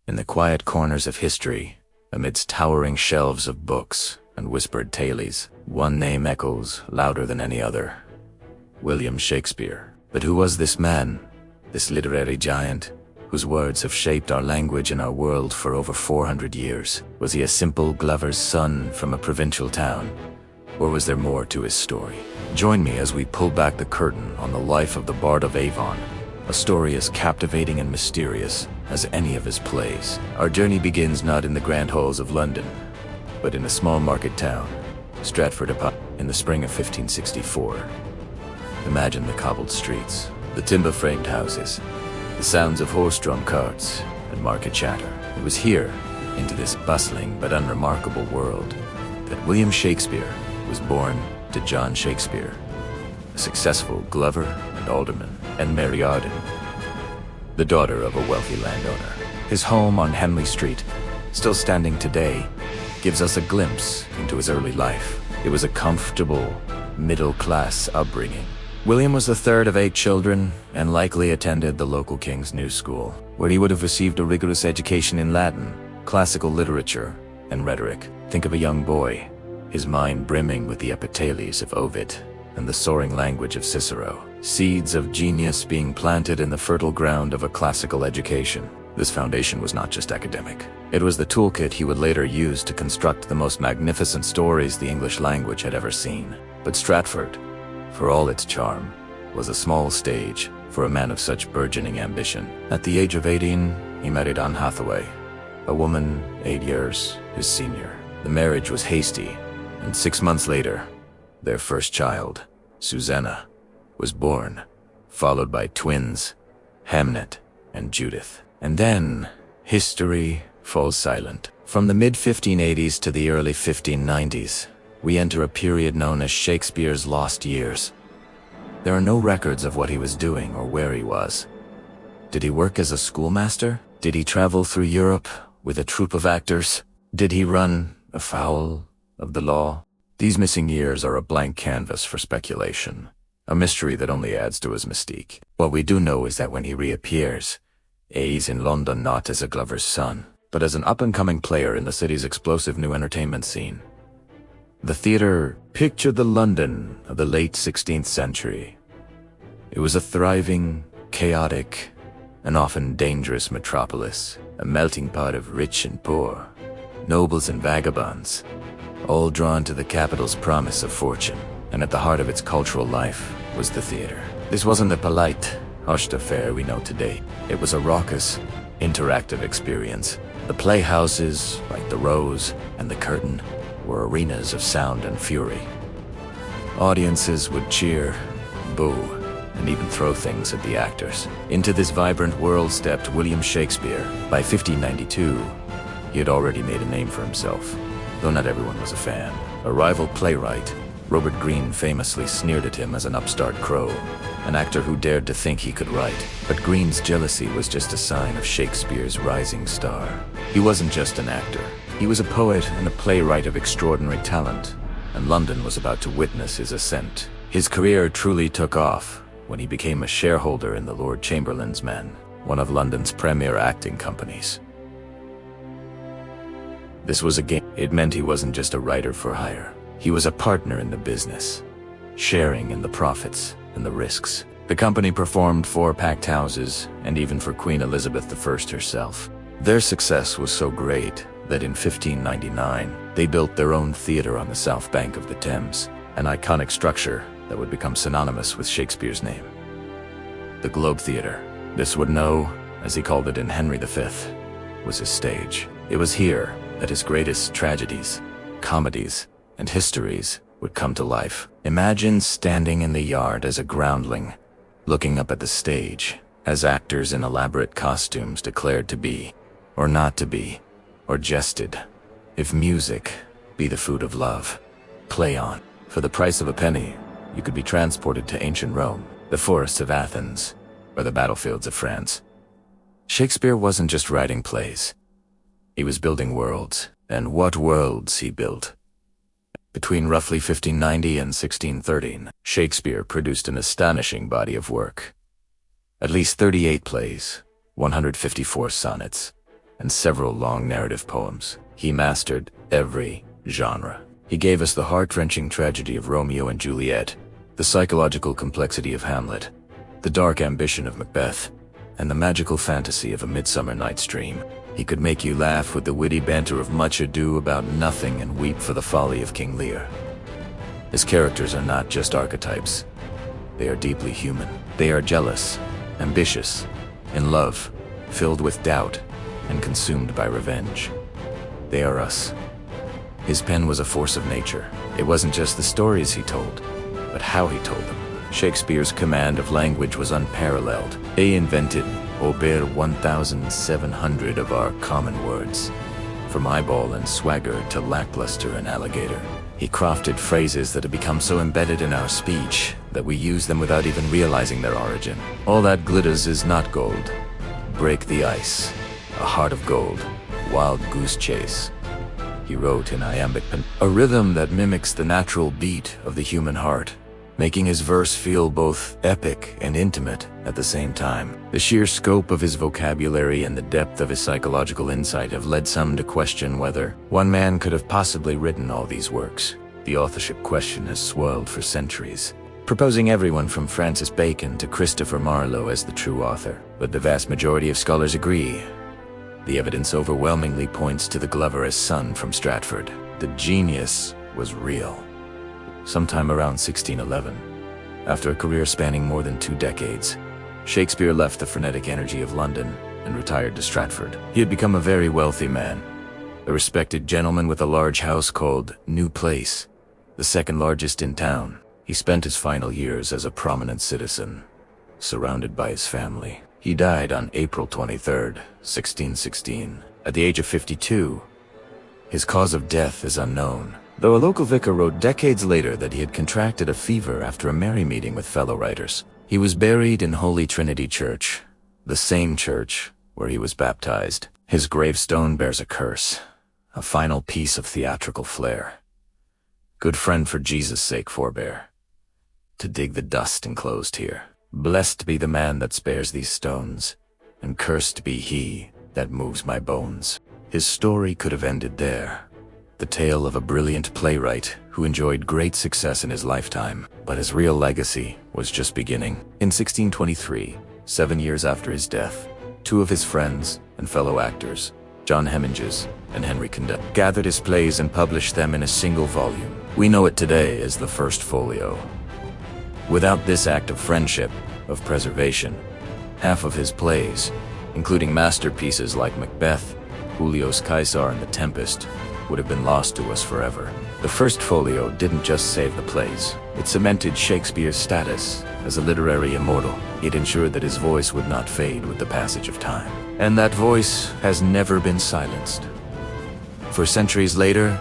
In the quiet corners of history, amidst towering shelves of books and whispered tales, one name echoes louder than any other: William Shakespeare. But who was this man, this literary giant, whose words have shaped our language and our world for over 400 years? Was he a simple glover's son from a provincial town? Or was there more to his story? Join me as we pull back the curtain on the life of the Bard of Avon, a story as captivating and mysterious as any of his plays. Our journey begins not in the grand halls of London, but in a small market town, Stratford-upon-Avon, in the spring of 1564. Imagine the cobbled streets, the timber-framed houses, the sounds of horse-drawn carts and market chatter. It was here, into this bustling but unremarkable world, that William Shakespeare was born to John Shakespeare, a successful glover and alderman, and Mary Arden, the daughter of a wealthy landowner. His home on Henley Street, still standing today, gives us a glimpse into his early life. It was a comfortable, middle-class upbringing. William was the third of 8 children and likely attended the local King's New School, where he would have received a rigorous education in Latin, classical literature, and rhetoric. Think of a young boy, his mind brimming with the epitaphes of Ovid and the soaring language of Cicero, seeds of genius being planted in the fertile ground of a classical education. This foundation was not just academic. It was the toolkit he would later use to construct the most magnificent stories the English language had ever seen. But Stratford, for all its charm, was a small stage for a man of such burgeoning ambition. At the age of 18, he married Anne Hathaway, a woman 8 years his senior. The marriage was hasty, and 6 months later, their first child, Susanna, was born, followed by twins, Hamnet and Judith. And then, history falls silent. From the mid-1580s to the early 1590s, we enter a period known as Shakespeare's lost years. There are no records of what he was doing or where he was. Did he work as a schoolmaster? Did he travel through Europe with a troupe of actors? Did he run afoul of the law? These missing years are a blank canvas for speculation, a mystery that only adds to his mystique. What we do know is that when he reappears, he's in London not as a glover's son, but as an up-and-coming player in the city's explosive new entertainment scene. The theater pictured the London of the late 16th century. It was a thriving, chaotic, and often dangerous metropolis, a melting pot of rich and poor, nobles and vagabonds, all drawn to the capital's promise of fortune. And at the heart of its cultural life was the theater. This wasn't the polite, hushed affair we know today. It was a raucous, interactive experience. The playhouses, like the Rose and the Curtain, were arenas of sound and fury. Audiences would cheer, boo, and even throw things at the actors. Into this vibrant world stepped William Shakespeare. By 1592, he had already made a name for himself, though not everyone was a fan. A rival playwright, Robert Greene, famously sneered at him as an upstart crow, an actor who dared to think he could write. But Greene's jealousy was just a sign of Shakespeare's rising star. He wasn't just an actor. He was a poet and a playwright of extraordinary talent, and London was about to witness his ascent. His career truly took off when he became a shareholder in the Lord Chamberlain's Men, one of London's premier acting companies. This was a game. It meant he wasn't just a writer for hire. He was a partner in the business, sharing in the profits and the risks. The company performed for packed houses, and even for Queen Elizabeth I herself. Their success was so great that in 1599, they built their own theater on the south bank of the Thames, an iconic structure that would become synonymous with Shakespeare's name. The Globe Theatre, this would know, as he called it in Henry V, was his stage. It was here that his greatest tragedies, comedies, and histories would come to life. Imagine standing in the yard as a groundling, looking up at the stage, as actors in elaborate costumes declared to be, or not to be, or jested. If music be the food of love, play on. For the price of a penny, you could be transported to ancient Rome, the forests of Athens, or the battlefields of France. Shakespeare wasn't just writing plays. He was building worlds, and what worlds he built. Between roughly 1590 and 1613, Shakespeare produced an astonishing body of work. At least 38 plays, 154 sonnets, and several long narrative poems. He mastered every genre. He gave us the heart-wrenching tragedy of Romeo and Juliet, the psychological complexity of Hamlet, the dark ambition of Macbeth, and the magical fantasy of A Midsummer Night's Dream. He could make you laugh with the witty banter of Much Ado About Nothing and weep for the folly of King Lear. His characters are not just archetypes. They are deeply human. They are jealous, ambitious, in love, filled with doubt, and consumed by revenge. They are us. His pen was a force of nature. It wasn't just the stories he told, but how he told them. Shakespeare's command of language was unparalleled. He invented over 1,700 of our common words, from eyeball and swagger to lackluster and alligator. He crafted phrases that have become so embedded in our speech that we use them without even realizing their origin. All that glitters is not gold. Break the ice. A heart of gold. Wild goose chase. He wrote in iambic a rhythm that mimics the natural beat of the human heart, making his verse feel both epic and intimate at the same time. The sheer scope of his vocabulary and the depth of his psychological insight have led some to question whether one man could have possibly written all these works. The authorship question has swirled for centuries, proposing everyone from Francis Bacon to Christopher Marlowe as the true author. But the vast majority of scholars agree. The evidence overwhelmingly points to the Glover's son from Stratford. The genius was real. Sometime around 1611, after a career spanning more than 2 decades, Shakespeare left the frenetic energy of London and retired to Stratford. He had become a very wealthy man, a respected gentleman with a large house called New Place, the second largest in town. He spent his final years as a prominent citizen, surrounded by his family. He died on April 23rd, 1616, at the age of 52. His cause of death is unknown, though a local vicar wrote decades later that he had contracted a fever after a merry meeting with fellow writers. He was buried in Holy Trinity Church, the same church where he was baptized. His gravestone bears a curse, a final piece of theatrical flair. Good friend, for Jesus' sake forbear to dig the dust enclosed here. Blessed be the man that spares these stones, and cursed be he that moves my bones. His story could have ended there. The tale of a brilliant playwright who enjoyed great success in his lifetime, but his real legacy was just beginning. In 1623, 7 years after his death, 2 of his friends and fellow actors, John Heminges and Henry Condell, gathered his plays and published them in a single volume. We know it today as the First Folio. Without this act of friendship, of preservation, half of his plays, including masterpieces like Macbeth, Julius Caesar, and The Tempest, would have been lost to us forever. The First Folio didn't just save the plays. It cemented Shakespeare's status as a literary immortal. It ensured that his voice would not fade with the passage of time. And that voice has never been silenced. For centuries later,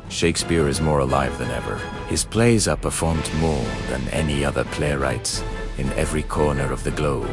Shakespeare is more alive than ever. His plays are performed more than any other playwrights in every corner of the globe,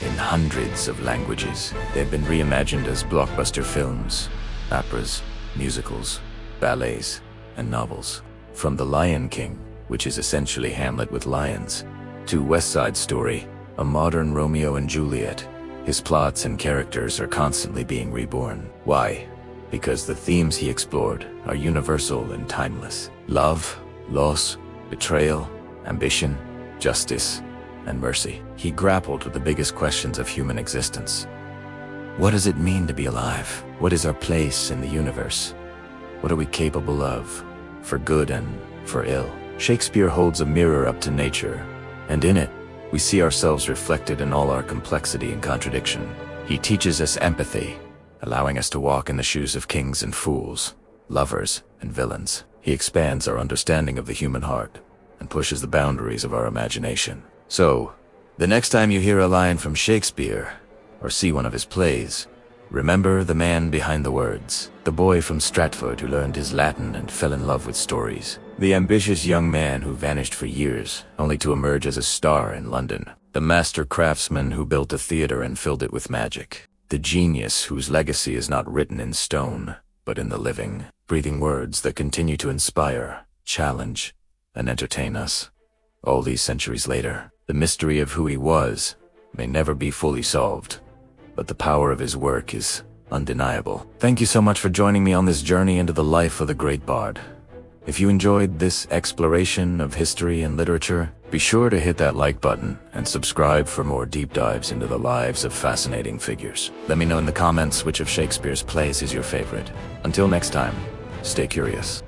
in hundreds of languages. They've been reimagined as blockbuster films, operas, musicals, ballets, and novels. From The Lion King, which is essentially Hamlet with lions, to West Side Story, a modern Romeo and Juliet, his plots and characters are constantly being reborn. Why? Because the themes he explored are universal and timeless. Love, loss, betrayal, ambition, justice, and mercy. He grappled with the biggest questions of human existence. What does it mean to be alive? What is our place in the universe? What are we capable of, for good and for ill? Shakespeare holds a mirror up to nature, and in it, we see ourselves reflected in all our complexity and contradiction. He teaches us empathy, allowing us to walk in the shoes of kings and fools, lovers and villains. He expands our understanding of the human heart and pushes the boundaries of our imagination. So, the next time you hear a line from Shakespeare or see one of his plays, remember the man behind the words, the boy from Stratford who learned his Latin and fell in love with stories, the ambitious young man who vanished for years only to emerge as a star in London, the master craftsman who built a theater and filled it with magic, the genius whose legacy is not written in stone, but in the living, breathing words that continue to inspire, challenge, and entertain us. All these centuries later, the mystery of who he was may never be fully solved, but the power of his work is undeniable. Thank you so much for joining me on this journey into the life of the great bard. If you enjoyed this exploration of history and literature, be sure to hit that like button and subscribe for more deep dives into the lives of fascinating figures. Let me know in the comments which of Shakespeare's plays is your favorite. Until next time, stay curious.